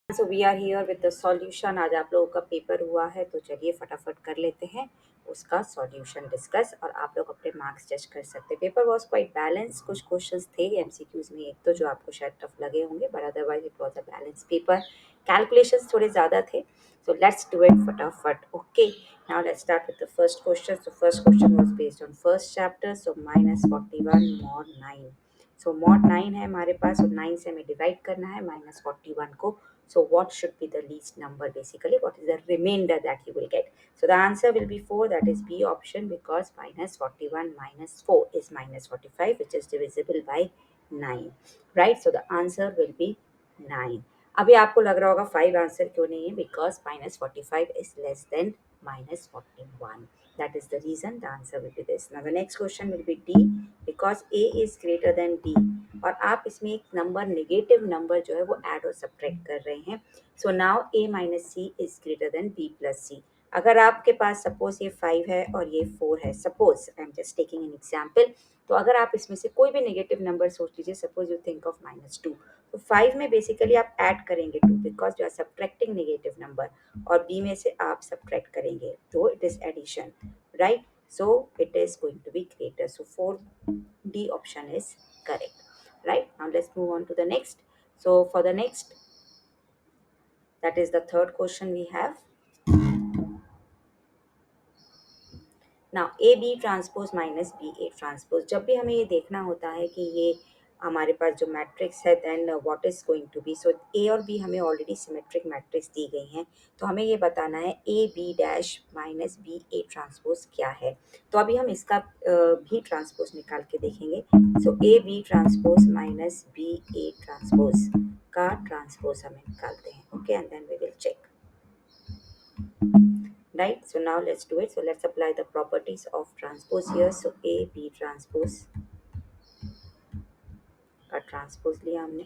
So we are here with the solution. आज आप लोगों का पेपर हुआ है तो चलिए फटाफट कर लेते हैं उसका सॉल्यूशन डिस्कस और आप लोग अपने मार्क्स जज कर सकते हैं। पेपर वाज क्वाइट बैलेंस, कुछ क्वेश्चंस थे एमसीक्यूज में एक तो जो आपको शायद टफ लगे होंगे, but otherwise it was a balance paper. Calculations थोड़े ज़्यादा थे, सो लेट्स डू इट फटाफट। Okay, now let's start with the first question. So first question was based on first chapter, so -41 mod 9। So mod 9 है हमारे पास और 9 से हमें divide करना है -41 को। So what should be the least number basically? What is the remainder that you will get? So the answer will be 4, that is B option, because -41 minus 4 is -45, which is divisible by 9. Right? So the answer will be 9. अभी आपको लग रहा होगा 5 answer क्यों नहीं है? Because -45 is less than -41. That is the reason the answer will be this. Now the next question will be D, because A is greater than B. और आप इसमें एक नंबर, नेगेटिव नंबर जो है वो ऐड और सब्ट्रैक्ट कर रहे हैं। So now A minus C is greater than B plus C. अगर आपके पास सपोज ये 5 है और ये 4 है, suppose I am just taking an example, तो अगर आप इसमें से कोई भी नेगेटिव नंबर सोच लीजिए, सपोज यू थिंक ऑफ -2, तो 5 में बेसिकली आप ऐड करेंगे 2 because you are subtracting negative number, और B में से आप सब्ट्रैक्ट करेंगे तो it is addition, right? So it is going to be greater. So 4D option is correct. Right, now let's move on to the next. So for the next, that is the third question we have. Now A B transpose minus B A transpose, जब भी हमें ये देखना होता है कि ये हमारे पास जो मैट्रिक्स है then what is going to be, so A और बी हमें ऑलरेडी सिमेट्रिक मैट्रिक्स दी गई हैं, तो हमें ये बताना है A B dash minus B A transpose क्या है। तो अभी हम इसका भी ट्रांसपोज निकाल के देखेंगे। So A B transpose minus B A transpose का ट्रांसपोज हमें निकालते हैं। Okay, and then we will check. Right, so now let's do it. So let's apply the properties of transpose here. So A B transpose का transpose लिया हमने,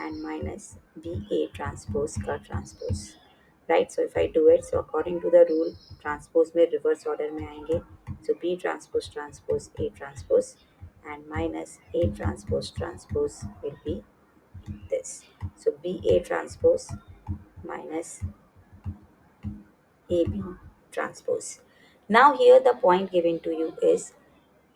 and minus B A transpose का transpose, right? So if I do it, so according to the rule, transpose में reverse order में आएंगे। So B transpose transpose A transpose and minus A transpose transpose will be this. So B A transpose minus AB transpose. Now here the point given to you is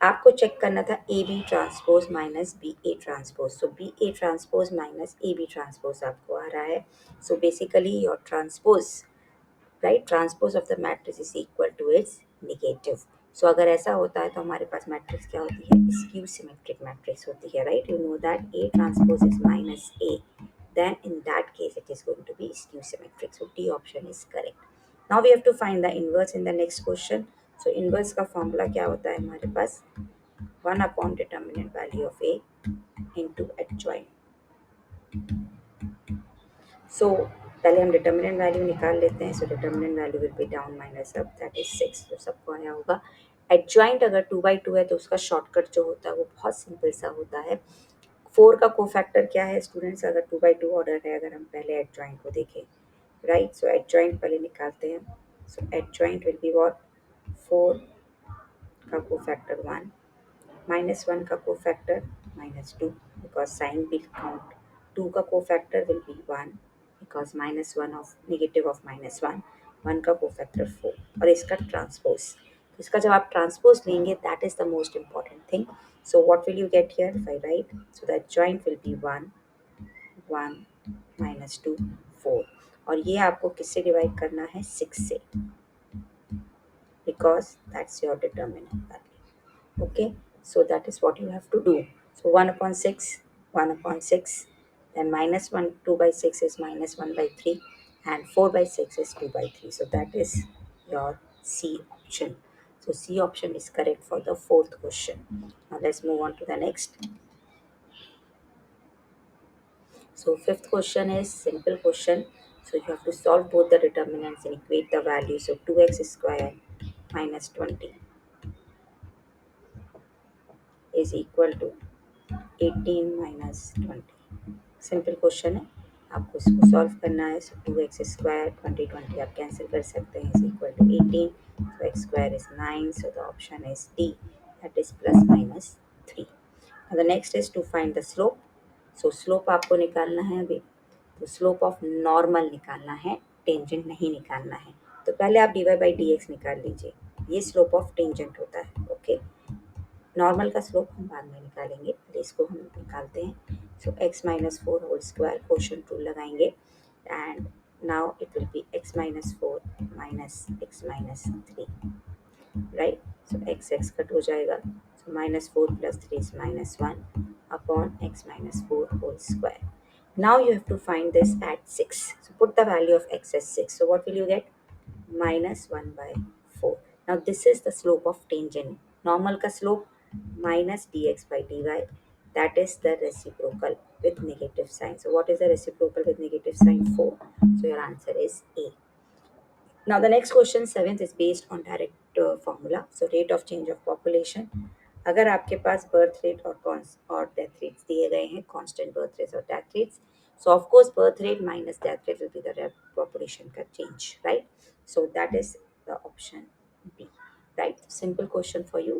आपको check करना था A B transpose minus B A transpose. So B A transpose minus A B transpose आपको आ रहा है। So basically your transpose, right, transpose of the matrix is equal to its negative. So अगर ऐसा होता है तो हमारे पास मैट्रिक्स क्या होती है? स्क्यू सिमेट्रिक मैट्रिक्स होती है, right? You know that A transpose is minus A, then in that case it is going to be skew symmetric. So D option is correct. Now we have to find the inverse in the next question. So inverse का formula क्या होता है हमारे पास? 1 upon determinant value of A into adjoint. So पहले हम determinant value निकाल लेते हैं। So determinant value will be down minus up, that is 6, तो सबको आया होगा। एडजॉइंट अगर 2/2 है तो उसका शॉर्टकट जो होता है वो बहुत सिंपल सा होता है। 4 का कोफैक्टर क्या है स्टूडेंट्स? अगर 2/2 ऑर्डर है, अगर हम पहले एडजॉइंट को देखें, राइट? सो एडजॉइंट पहले निकालते हैं। सो एडजॉइंट विल बी व्हाट? 4 का कोफैक्टर 1, -1 का cofactor -2, because sign will count. 2 का cofactor will be 1 because -1 of negative of -1, 1 का कोफैक्टर 4, और इसका ट्रांसपोज। तो इसका जब आप ट्रांसपोज लेंगे, that is the most important thing. So what will you get here if I right? So that joint will be 1 1 -2 4, और ये आपको किससे डिवाइड करना है? 6 से, because that's your determinant value. Okay, so that is what you have to do. So 1 upon 6, 1 upon 6, then -1, 2/6 is -1/3, and 4/6 is 2/3. So that is your C option. So C option is correct for the fourth question. Now let's move on to the next. So fifth question is simple question. So you have to solve both the determinants and equate the values. So 2x square minus 20 is equal to 18 minus 20. Simple question है, आपको इसको solve करना है। सो 2x square 20 आप cancel कर सकते हैं, is equal to 18, so x square is 9, so the option is D, that is +-3। The next is to find the slope. So slope आपको निकालना है अभी। तो स्लोप ऑफ नॉर्मल निकालना है, टेंजेंट नहीं निकालना है। तो पहले आप dy बाई डी एक्स निकाल लीजिए, ये स्लोप ऑफ टेंजेंट होता है। ओके, नॉर्मल का स्लोप हम बाद में निकालेंगे, पहले इसको हम निकालते हैं। So X minus four whole square, quotient rule लगाएंगे and now it will be X minus four minus X minus three, right. So X X cut हो जाएगा, so minus four plus three is minus one upon X minus 4 whole square. Now you have to find this at 6. So put the value of x as 6. So what will you get? Minus 1 by 4. Now this is the slope of tangent. Normal का slope minus dx by dy. That is the reciprocal with negative sign. So what is the reciprocal with negative sign? 4. So your answer is A. Now the next question, seventh, is based on direct formula. So rate of change of population. अगर आपके पास birth rate और death rates दिए गए हैं, constant birth rates और death rates, so of course birth rate minus death rate will be the population का change, right? So that is the option B, right? Simple question for you.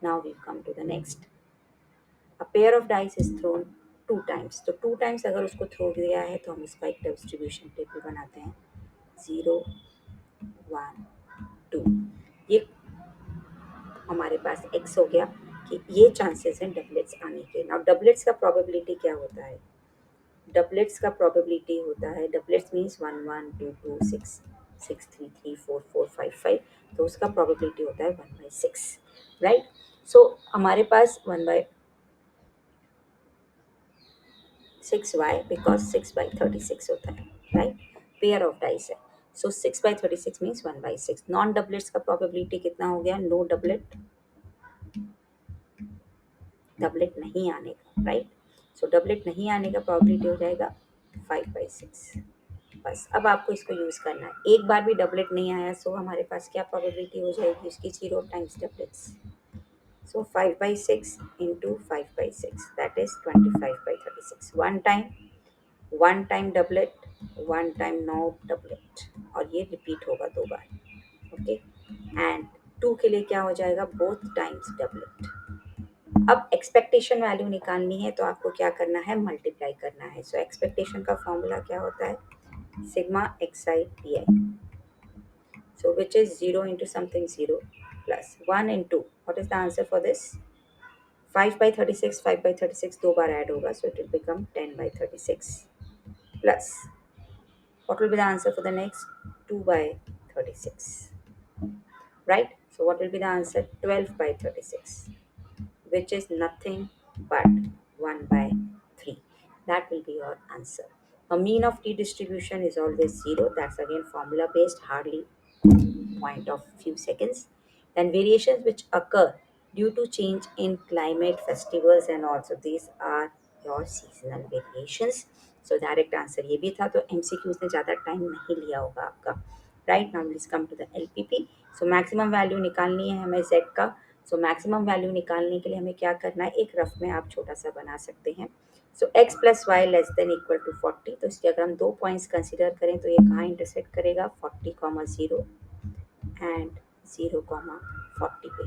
Now we come to the next. A pair of dice is thrown two times. तो two times अगर उसको throw दिया है तो हम इसका एक डिस्ट्रीब्यूशन टेबल बनाते हैं, 0 1 2। ये हमारे पास x हो गया कि ये चांसेस हैं डबलेट्स आने के। नाउ डबलेट्स का प्रोबेबिलिटी क्या होता है? डबलेट्स का प्रोबेबिलिटी होता है, डबलेट्स मीन्स 1 1 2 2 6 6 3 3 4 4 5 5, तो उसका प्रोबेबिलिटी होता है 1/6, राइट। सो हमारे पास 1/6y बिकॉज 6/36 होता है, राइट। पेयर ऑफ डाइस है, सो 6/36 मीन्स 1/6। नॉन डबलेट्स का प्रोबेबिलिटी कितना हो गया? नो डबलेट, डबलेट नहीं आने का, राइट। सो डबलेट नहीं आने का प्रोबेबिलिटी हो जाएगा 5/6। बस अब आपको इसको यूज़ करना है। एक बार भी डबलेट नहीं आया, सो हमारे पास क्या प्रोबेबिलिटी हो जाएगी उसकी? 0 times doublets. So 5/6 into 5/6 that is 25/36। One time doublet, one time no doublet, और ये रिपीट होगा 2 बार। ओके, एंड 2 के लिए क्या हो जाएगा? Both times doublet. अब एक्सपेक्टेशन वैल्यू निकालनी है तो आपको क्या करना है? मल्टीप्लाई करना है। सो एक्सपेक्टेशन का फॉर्मूला क्या होता है? Sigma x I P I, so which is 0 into something 0 plus 1 into, what is the answer for this? 5/36, 5/36 दो बार ऐड होगा, so it will become 10/36 plus, what will be the answer for the next? 2/36, right? So what will be the answer? 12/36, which is nothing but 1/3. That will be your answer. A mean of t distribution is always 0. That's again formula based, hardly point of few seconds. Then variations which occur due to change in climate, festivals, and also these are your seasonal variations. So direct answer ये भी था, तो MCQs ने ज़्यादा time नहीं लिया होगा आपका, right. Now let's come to the LPP. So maximum value निकालनी है हमें Z का। सो मैक्सिमम वैल्यू निकालने के लिए हमें क्या करना है? एक रफ में आप छोटा सा बना सकते हैं। So x plus y less than equal to 40, तो इसके अगर हम 2 पॉइंट्स कंसिडर करें तो ये कहाँ इंटरसेक्ट करेगा? 40,0 एंड 0,40 पे।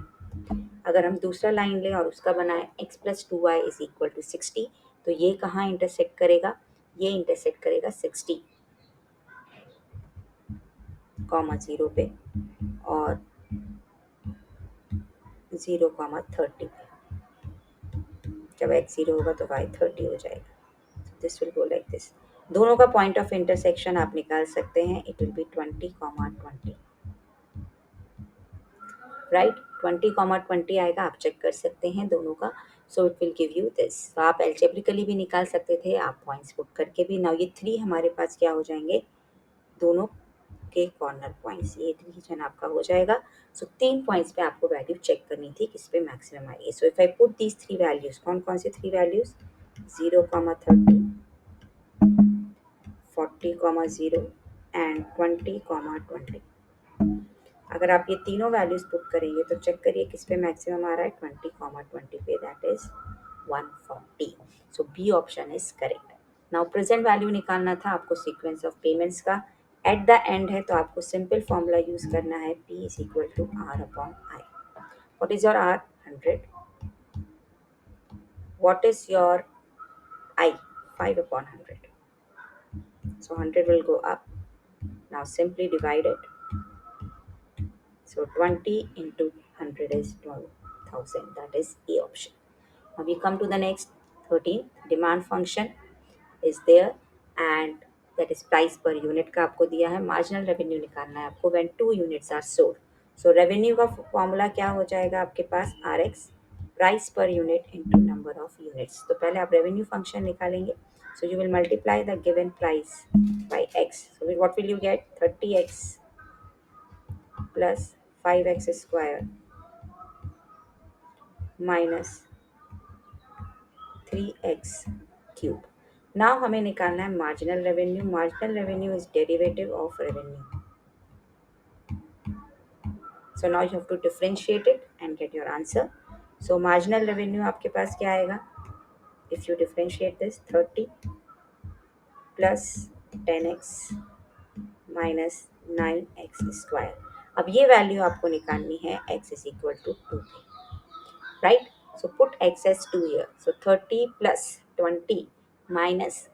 अगर हम दूसरा लाइन लें और उसका बनाएं x plus 2y is equal to 60, तो ये कहाँ इंटरसेक्ट करेगा? ये इंटरसेक्ट करेगा 60,0 पे और 0,30 पे। जब x 0 होगा तो y 30 हो जाएगा। This will go like this. दोनों का पॉइंट ऑफ इंटरसेक्शन आप निकाल सकते हैं, इट विल बी 20,20, राइट। 20,20 आएगा, आप चेक कर सकते हैं दोनों का। So it will give you this. तो आप एल्जेब्रिकली भी निकाल सकते थे, आप पॉइंट्स पुट करके भी। नाउ ये 3 हमारे पास क्या हो जाएंगे? दोनों के कॉर्नर पॉइंट्स, ये रीजन आपका हो जाएगा। सो 3 पॉइंट्स पे आपको वैल्यू चेक करनी थी किस पे मैक्सिमम आएगी। So if I put these 3 values, कौन कौन सी 3 वैल्यूज? 0,30, 40,0 एंड 20,20। अगर आप ये तीनों वैल्यूज पुट करेंगे तो चेक करिए किस पे मैक्सिमम आ रहा है? 20,20 पे, that is 140। So B option is correct. Now present value निकालना था आपको सीक्वेंस ऑफ पेमेंट्स का। एट द एंड है तो आपको सिंपल फॉर्मूला यूज करना है, P is equal to R upon I। What is your R? 100। What is your I? 5 upon 100। So 100 will go up. Now simply divide it. So 20 into 100 is 12,000. That is A option. Now we come to the next 13. Demand function is there and that is price per unit का आपको दिया है. Marginal revenue निकालना है आपको when 2 units are sold. So revenue का formula क्या हो जाएगा आपके पास RX price per unit into number of units. तो पहले आप revenue function निकालेंगे. So you will multiply the given price by X. So what will you get? 30X plus 5X square minus 3X cube. Now हमें निकालना है marginal revenue. Marginal revenue is derivative of revenue. So now you have to differentiate it and get your answer. So marginal revenue आपके पास क्या आएगा? If you differentiate this 30 plus 10x minus 9x square. अब ये value आपको निकालनी है x is equal to 2 right? So put x as 2 here. So 30 plus 20 minus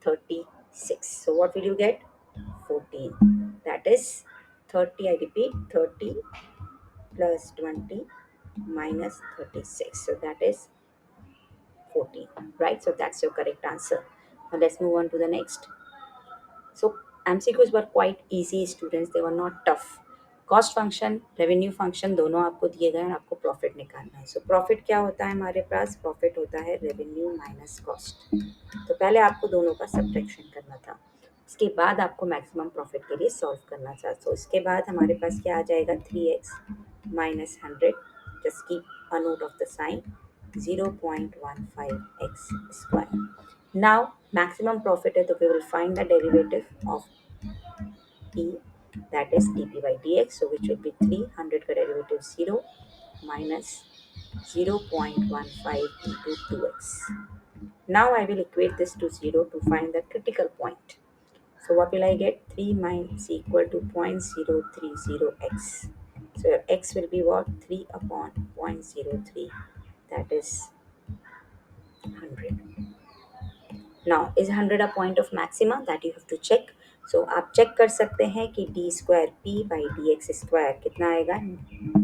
36. So what will you get? 14. That is 30, I repeat, 30 plus 20 minus 36. So that is 14, right? So that's your correct answer. Now let's move on to the next. So MCQs were quite easy students, they were not tough. Cost function revenue function दोनों आपको दिए गए हैं, आपको profit निकालना है. So profit क्या होता है हमारे पास? प्रॉफिट होता है रेवेन्यू माइनस कॉस्ट. तो पहले आपको दोनों का सब्ट्रैक्शन करना था, उसके बाद आपको मैक्सिमम प्रॉफिट के लिए सॉल्व करना था. तो इसके बाद हमारे पास क्या आ जाएगा? 3x minus 100. Just keep a note of the sign. 0.15x square. Now maximum profit है तो we will find the derivative of E, that is dp by dx. So which will be 300 का derivative 0 minus 0.15 into 2x. Now I will equate this to 0 to find the critical point. So what will I get? 3 minus equal to 0.030x. So your x will be what? 3 upon 0.03. That is 100. Now is 100 a point of maxima? That you have to check. So आप check कर सकते हैं कि d square p by dx square कितना आएगा?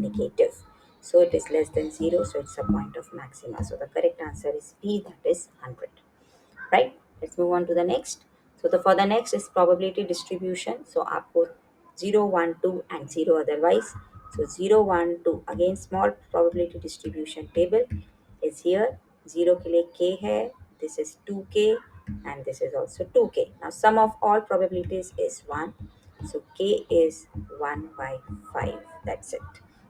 Negative. So it is less than 0, so it's a point of maxima. So the correct answer is P, that is 100. Right? Let's move on to the next. So for the next is probability distribution. So आपको 0, 1, 2 and 0 otherwise. So 0, 1, 2 again small probability distribution table is here. 0 के लिए k है, this is 2k and this is also 2k. Now sum of all probabilities is 1. So k is 1 by 5. That's it.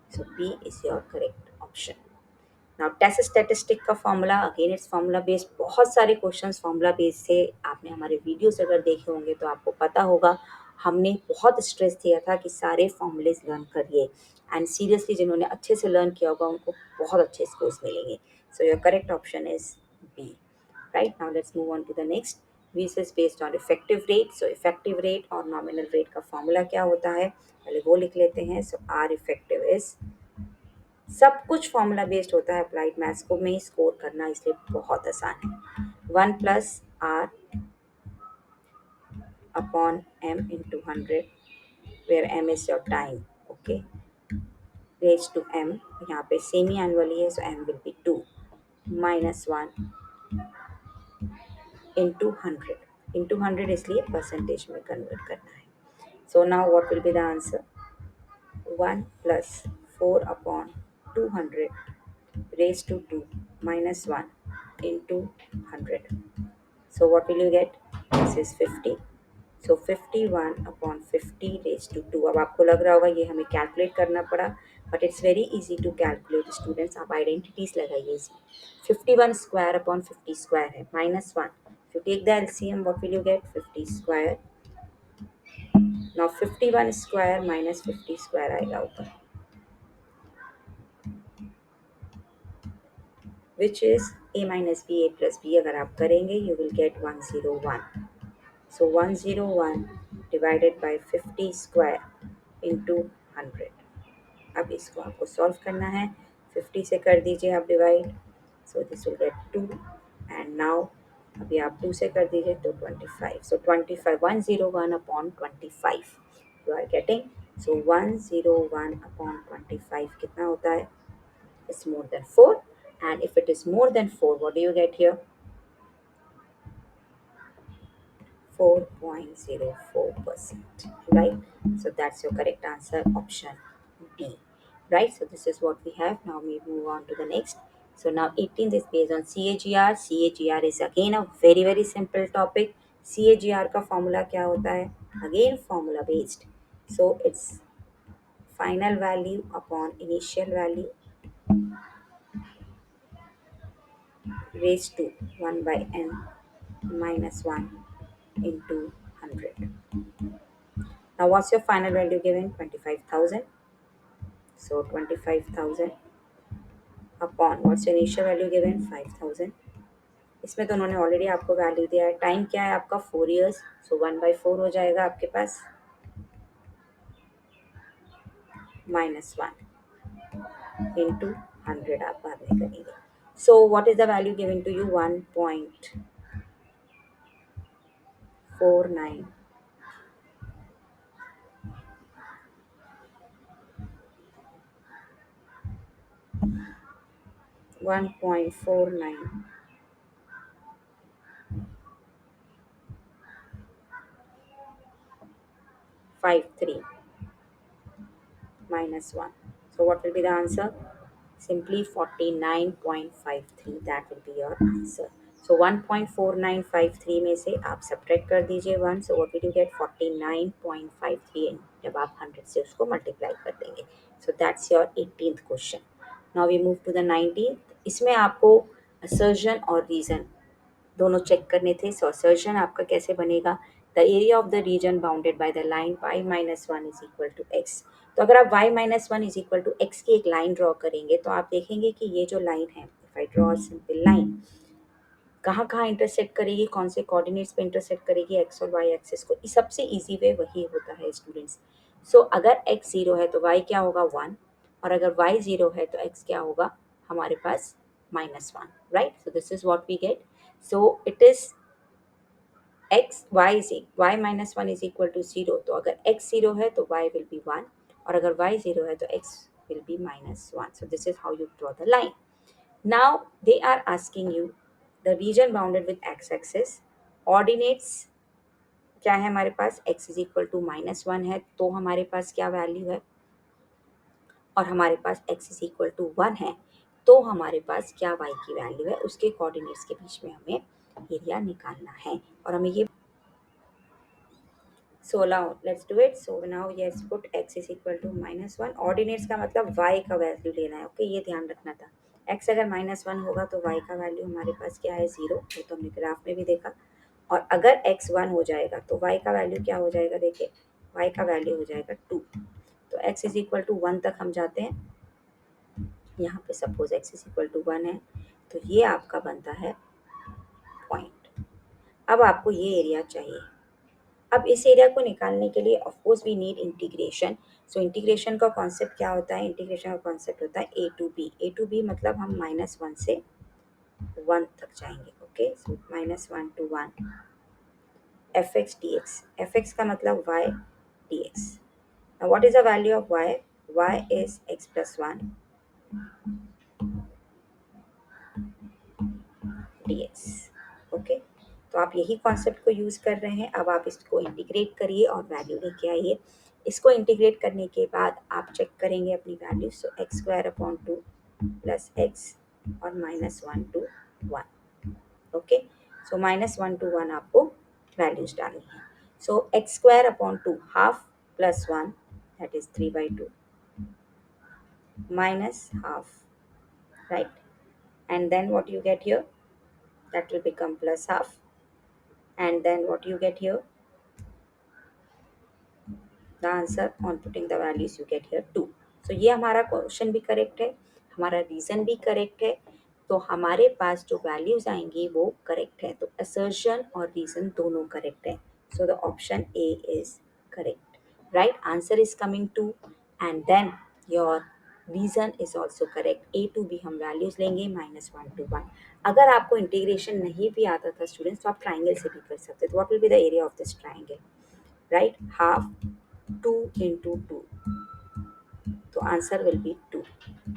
So B is your correct option. Now test statistic का formula again it's formula based. बहुत सारे questions formula based थे. आपने हमारे videos अगर देखे होंगे तो आपको पता होगा हमने बहुत स्ट्रेस दिया था कि सारे फॉर्मूलेज लर्न करिए एंड सीरियसली जिन्होंने अच्छे से लर्न किया होगा उनको बहुत अच्छे स्कोर्स मिलेंगे. So your correct option is B. Right, now let's move on to the next. This is based on effective rate. So effective rate और नॉमिनल रेट का फॉर्मूला क्या होता है पहले वो लिख लेते हैं. सो आर इफेक्टिव इज, सब कुछ फॉर्मूला बेस्ड होता है. अप्लाइड मैथ्स को में स्कोर करना इसलिए बहुत आसान है. 1 plus R upon M into 100 where M is your time. Okay, raise to M यहाँ पे सेमी एनुअली है so M will be 2 minus 1 into 100 इसलिए परसेंटेज में कन्वर्ट करना है. So now what will be the answer? 1 plus 4 upon 200 raised to 2 minus 1 into 100. So what will you get? This is 50. So 51 upon 50 raised to 2. अब आपको लग रहा होगा ये हमें कैलकुलेट करना पड़ा, but it's very easy to calculate students. आप आइडेंटिटीज लगाइए इसमें. 51 स्क्वायर अपॉन 50 स्क्वायर है minus 1. If you take the LCM, what will you get? 50 square. Now 51 square minus 50 square आएगा ऊपर, which is a minus b, a plus b. अगर आप करेंगे you will get 101. So 101 divided by 50 square into 100. अब इसको आपको solve करना है. 50 से कर दीजिए आप divide. So this will get 2 and now अभी आप 2 से कर दीजिए तो 25, so 25 101 upon 25 you are getting. So 101 upon 25 कितना होता है? It's more than 4 and if it is more than 4 what do you get here? 4.04%, right? So that's your correct answer, option B, right? So this is what we have. Now we move on to the next. So now 18th is based on CAGR. CAGR is again a very very simple topic. CAGR का formula क्या होता है? Again formula based. So it's final value upon initial value raised to 1 by n minus 1 into 100. Now what's your final value given? 25,000. So 25,000 upon what's initial value given 5,000। इसमें तो उन्होंने already आपको value दिया है। Time क्या है आपका 4 years, सो 1/4 हो जाएगा आपके पास -1 इंटू 100 आप बाद में करेंगे। So what is the value given to you? 1.49 1.4953 minus 1. So what will be the answer? Simply 49.53, that will be your answer. So 1.4953 में से आप सब्ट्रैक्ट कर दीजिए 1, so what will you get? 49.53 जब आप 100 से उसको मल्टीप्लाई कर देंगे. So that's your 18th question. Now we move to the 19th. इसमें आपको assertion और reason दोनों चेक करने थे. सो असर्शन आपका कैसे बनेगा? The area of the region bounded by the line y-1 is equal to x. तो अगर आप y-1 is equal to x की एक लाइन ड्रॉ करेंगे तो आप देखेंगे कि ये जो लाइन है, if I draw simple line, कहाँ कहाँ इंटरसेक्ट करेगी, कौन से कोऑर्डिनेट्स पे इंटरसेक्ट करेगी, एक्स और वाई एक्सिस को. सबसे इजी वे वही होता है स्टूडेंट्स. सो अगर x 0 है तो y क्या होगा? 1. और अगर y 0 है तो x क्या होगा हमारे पास? -1, right? So this is what we get. So it is x y is y minus 1 is equal to 0. तो अगर x 0 है तो y will be 1 और अगर y 0 है तो x will be -1. So this is how you draw the line. Now they are asking you the region bounded with x-axis. Ordinates क्या है हमारे पास? x is equal to -1 है तो हमारे पास क्या वैल्यू है? और हमारे पास x is equal to 1 है तो हमारे पास क्या y की वैल्यू है? उसके कोऑर्डिनेट्स के बीच में हमें एरिया निकालना है और हमें ये. So now let's do it. So now yes, put x is equal to -1. Ordinates का मतलब y का वैल्यू लेना है. ओके, ये ध्यान रखना था. x अगर -1 होगा तो y का वैल्यू हमारे पास क्या है? 0. वो तो हमने ग्राफ में भी देखा. और अगर x 1 हो जाएगा तो y का वैल्यू क्या हो जाएगा? देखिए, y का वैल्यू हो जाएगा 2. तो x इज इक्वल टू 1 तक हम जाते हैं. यहाँ पे suppose x is equal to 1 है तो ये आपका बनता है पॉइंट. अब आपको ये एरिया चाहिए. अब इस एरिया को निकालने के लिए of course we need integration. So integration का कॉन्सेप्ट क्या होता है? इंटीग्रेशन का कॉन्सेप्ट होता है ए टू बी मतलब हम -1 से 1 तक जाएंगे. Okay, so -1 to 1 F x D x. F x का मतलब y dx. Now what is the value of y? Y is x plus 1 dx. Okay, तो आप यही कॉन्सेप्ट को यूज़ कर रहे हैं. अब आप इसको इंटीग्रेट करिए और वैल्यू लेके आइए. इसको इंटीग्रेट करने के बाद आप चेक करेंगे अपनी वैल्यू. सो x² अपॉन 2 प्लस एक्स और -1 to 1. ओके, सो -1 to 1 आपको वैल्यूज डालनी है. सो x² upon 2 half plus 1 that is 3/2 minus half, right? And then what you get here? That will become plus half. And then what you get here? The answer on putting the values you get here 2. So ये हमारा question भी correct है, हमारा reason भी correct है. तो हमारे पास जो वैल्यूज आएंगी वो करेक्ट है. तो असर्शन और रीज़न दोनों करेक्ट है. So the option A is correct, right? Answer is coming 2 and then your reason is also correct. A to B हम वैल्यूज लेंगे -1 to 1। अगर आपको इंटीग्रेशन नहीं भी आता था स्टूडेंट्स तो आप ट्राइंगल से भी कर सकते थे। What will be the area of this triangle, right? Half 2 into 2, तो आंसर विल बी 2।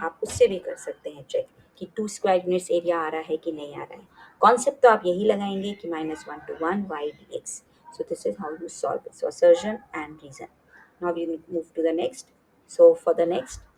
आप उससे भी कर सकते हैं चेक कि 2 स्क्वायर यूनिट्स एरिया आ रहा है कि नहीं आ रहा है। कॉन्सेप्ट तो आप यही लगाएंगे कि -1 to 1 y dx। So this is how you solve it. So assertion and reason. Now we move to the next. So for the next,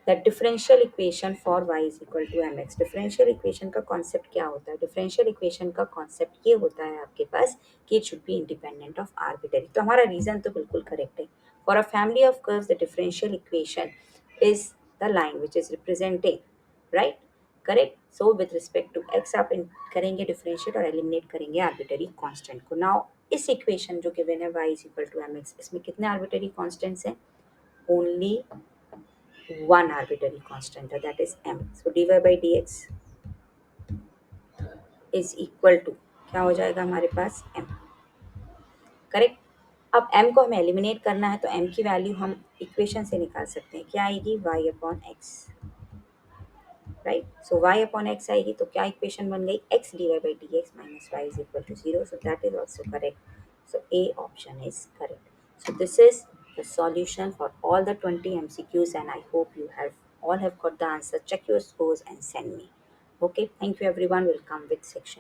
that differential equation for y is equal to m x. Differential equation का concept क्या होता है? Differential equation का concept ये होता है आपके पास कि it should be independent of arbitrary. तो हमारा रीजन तो बिल्कुल करेक्ट है। For a family of curves the differential equation is the line which is representing, right? Correct. So with respect to x आप करेंगे डिफरेंशिएट और एलिमिनेट करेंगे arbitrary constant को। नाउ इस इक्वेशन जो गिवन है y is equal to m x, इसमें कितने आर्बिटरी कांस्टेंट्स हैं? Only one arbitrary constant, that is m. So dy by dx is equal to क्या हो जाएगा हमारे पास? m। करेक्ट। अब m को हमें एलिमिनेट करना है तो m की वैल्यू हम इक्वेशन से निकाल सकते हैं। क्या आएगी? y upon x, right? So y upon x आएगी तो क्या इक्वेशन बन गई? x dy by dx minus y is equal to 0। So that is also correct. So a option is correct. So this is the solution for all the 20 MCQs and I hope you have all have got the answer. Check your scores and send me. Okay, thank you everyone. We'll come with section